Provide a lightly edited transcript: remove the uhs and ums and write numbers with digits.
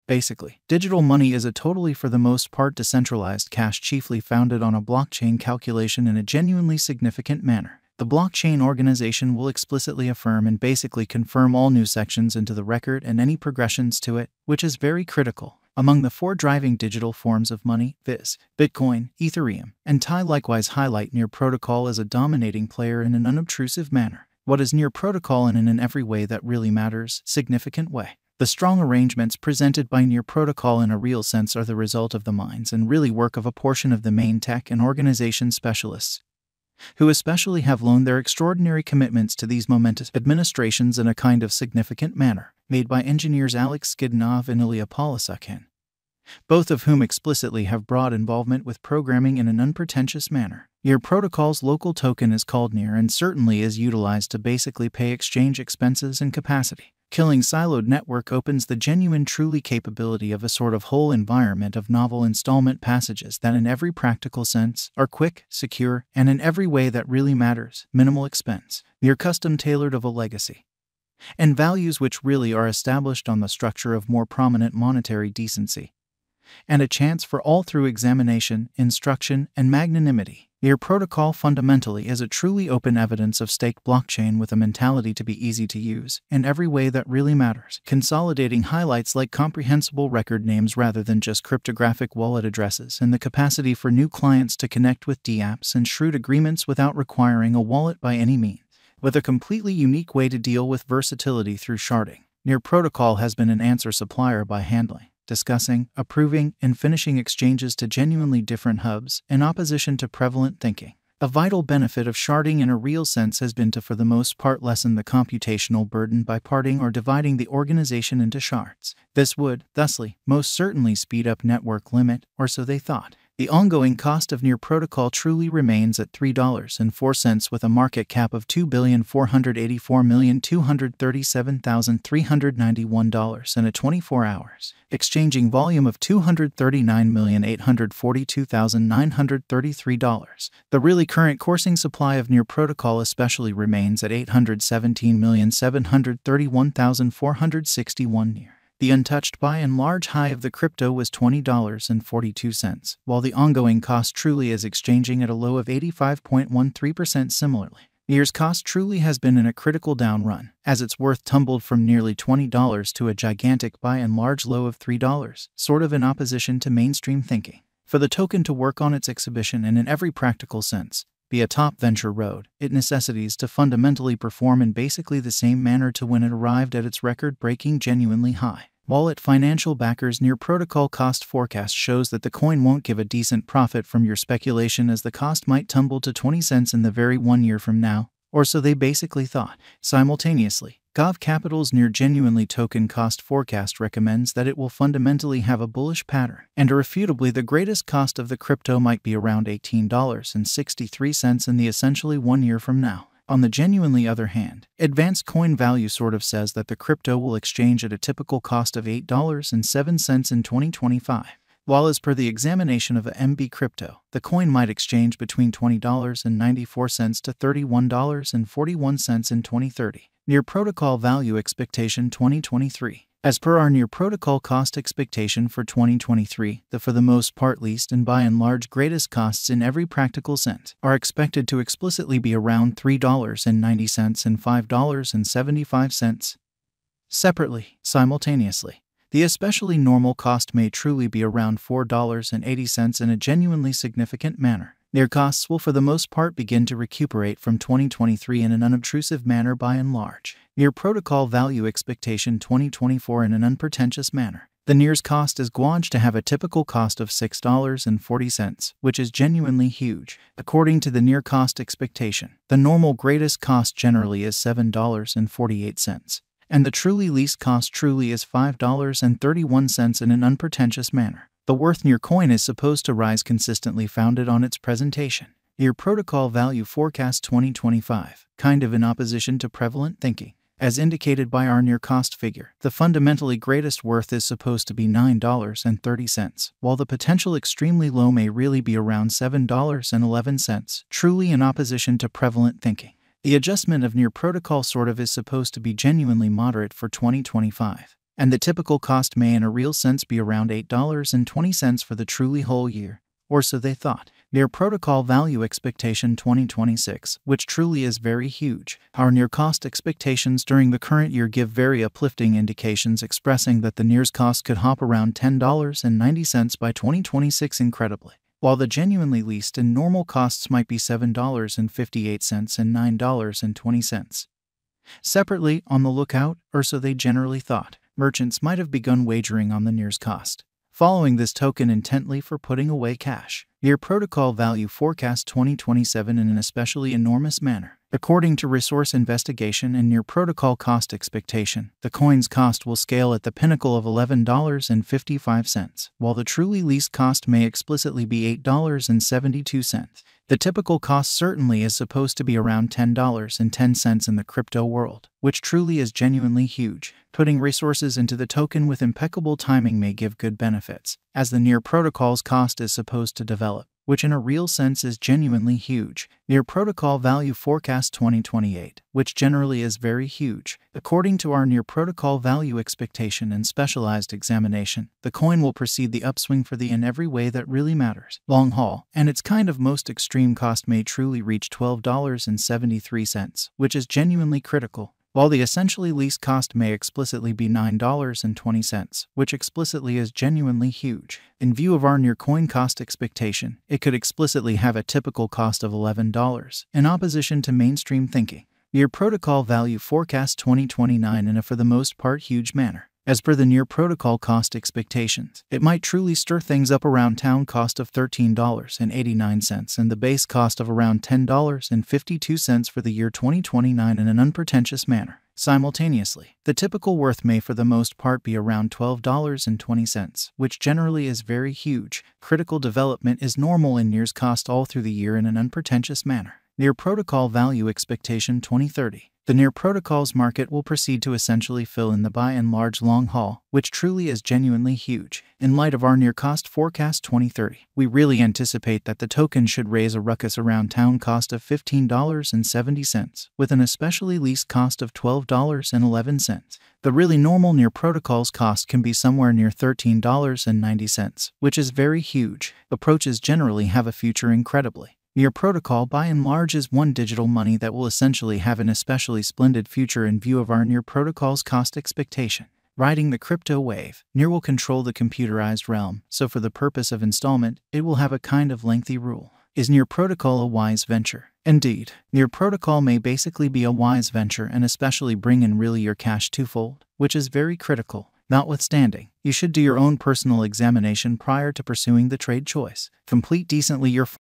Basically, digital money is a totally for the most part decentralized cash chiefly founded on a blockchain calculation in a genuinely significant manner. The blockchain organization will explicitly affirm and basically confirm all new sections into the record and any progressions to it, which is very critical. Among the four driving digital forms of money, viz., Bitcoin, Ethereum, and TI likewise highlight Near Protocol as a dominating player in an unobtrusive manner. What is Near Protocol in an every way that really matters, significant way? The strong arrangements presented by Near Protocol in a real sense are the result of the minds and really work of a portion of the main tech and organization specialists, who especially have loaned their extraordinary commitments to these momentous administrations in a kind of significant manner, made by engineers Alex Skidnov and Ilya Polisukhin, both of whom explicitly have broad involvement with programming in an unpretentious manner. Near Protocol's local token is called Near and certainly is utilized to basically pay exchange expenses and capacity. Killing siloed network opens the genuine truly capability of a sort of whole environment of novel installment passages that in every practical sense are quick, secure, and in every way that really matters, minimal expense, near custom tailored of a legacy, and values which really are established on the structure of more prominent monetary decency, and a chance for all through examination, instruction, and magnanimity. Near Protocol fundamentally is a truly open evidence of stake blockchain with a mentality to be easy to use in every way that really matters, consolidating highlights like comprehensible record names rather than just cryptographic wallet addresses and the capacity for new clients to connect with dapps and shrewd agreements without requiring a wallet by any means, with a completely unique way to deal with versatility through sharding. Near Protocol has been an answer supplier by handling, discussing, approving, and finishing exchanges to genuinely different hubs, in opposition to prevalent thinking. A vital benefit of sharding in a real sense has been to for the most part lessen the computational burden by parting or dividing the organization into shards. This would, thusly, most certainly speed up network limit, or so they thought. The ongoing cost of Near Protocol truly remains at $3.04 with a market cap of $2,484,237,391 and a 24 hours exchanging volume of $239,842,933. The really current coursing supply of Near Protocol especially remains at $817,731,461 near. The untouched by and large high of the crypto was $20.42, while the ongoing cost truly is exchanging at a low of 85.13%. Similarly, Near's cost truly has been in a critical down run, as its worth tumbled from nearly $20 to a gigantic by and large low of $3, sort of in opposition to mainstream thinking. For the token to work on its exhibition and in every practical sense, be a top venture road, it necessitates to fundamentally perform in basically the same manner to when it arrived at its record-breaking genuinely high. Wallet financial backers Near Protocol cost forecast shows that the coin won't give a decent profit from your speculation as the cost might tumble to 20 cents in the very 1 year from now, or so they basically thought. Simultaneously, Gov Capital's Near genuinely token cost forecast recommends that it will fundamentally have a bullish pattern, and irrefutably the greatest cost of the crypto might be around $18.63 in the essentially 1 year from now. On the genuinely other hand, Advanced Coin Value sort of says that the crypto will exchange at a typical cost of $8.07 in 2025, while as per the examination of a MB crypto, the coin might exchange between $20.94 to $31.41 in 2030. Near Protocol Value Expectation 2023. As per our Near Protocol cost expectation for 2023, the for the most part least and by and large greatest costs in every practical sense are expected to explicitly be around $3.90 and $5.75. Separately, simultaneously, the especially normal cost may truly be around $4.80 in a genuinely significant manner. Near costs will for the most part begin to recuperate from 2023 in an unobtrusive manner by and large. Near Protocol Value Expectation 2024 in an unpretentious manner. The Near's cost is gauged to have a typical cost of $6.40, which is genuinely huge. According to the Near cost expectation, the normal greatest cost generally is $7.48, and the truly least cost truly is $5.31 in an unpretentious manner. The worth Near coin is supposed to rise consistently founded on its presentation. Near Protocol Value Forecast 2025, kind of in opposition to prevalent thinking. As indicated by our Near cost figure, the fundamentally greatest worth is supposed to be $9.30, while the potential extremely low may really be around $7.11, truly in opposition to prevalent thinking. The adjustment of Near Protocol sort of is supposed to be genuinely moderate for 2025. and the typical cost may in a real sense be around $8.20 for the truly whole year. Or so they thought. Near protocol value expectation 2026, which truly is very huge. Our near cost expectations during the current year give very uplifting indications expressing that the near's cost could hop around $10.90 by 2026 incredibly, while the genuinely least and normal costs might be $7.58 and $9.20. Separately, on the lookout, or so they generally thought, merchants might have begun wagering on the near's cost, following this token intently for putting away cash. Near protocol value forecast 2027 in an especially enormous manner. According to resource investigation and near protocol cost expectation, the coin's cost will scale at the pinnacle of $11.55, while the truly least cost may explicitly be $8.72. The typical cost certainly is supposed to be around $10.10 in the crypto world, which truly is genuinely huge. Putting resources into the token with impeccable timing may give good benefits, as the near protocol's cost is supposed to develop, which in a real sense is genuinely huge. Near protocol value forecast 2028, which generally is very huge. According to our near protocol value expectation and specialized examination, the coin will precede the upswing for the in every way that really matters. Long haul, and its kind of most extreme cost may truly reach $12.73, which is genuinely critical, while the essentially least cost may explicitly be $9.20, which explicitly is genuinely huge. In view of our near coin cost expectation, it could explicitly have a typical cost of $11, in opposition to mainstream thinking. Near protocol value forecast 2029 in a for the most part huge manner. As per the near protocol cost expectations, it might truly stir things up around town cost of $13.89 and the base cost of around $10.52 for the year 2029 in an unpretentious manner. Simultaneously, the typical worth may for the most part be around $12.20, which generally is very huge. Critical development is normal in near's cost all through the year in an unpretentious manner. Near protocol value expectation 2030. The near protocols market will proceed to essentially fill in the by and large long haul, which truly is genuinely huge. In light of our near cost forecast 2030, we really anticipate that the token should raise a ruckus around town cost of $15.70, with an especially least cost of $12.11. The really normal near protocols cost can be somewhere near $13.90, which is very huge. Approaches generally have a future incredibly. Near protocol by and large is one digital money that will essentially have an especially splendid future in view of our near protocol's cost expectation. Riding the crypto wave, Near will control the computerized realm, so for the purpose of installment, it will have a kind of lengthy rule. Is Near protocol a wise venture? Indeed, Near protocol may basically be a wise venture and especially bring in really your cash twofold, which is very critical. Notwithstanding, you should do your own personal examination prior to pursuing the trade choice. Complete decently your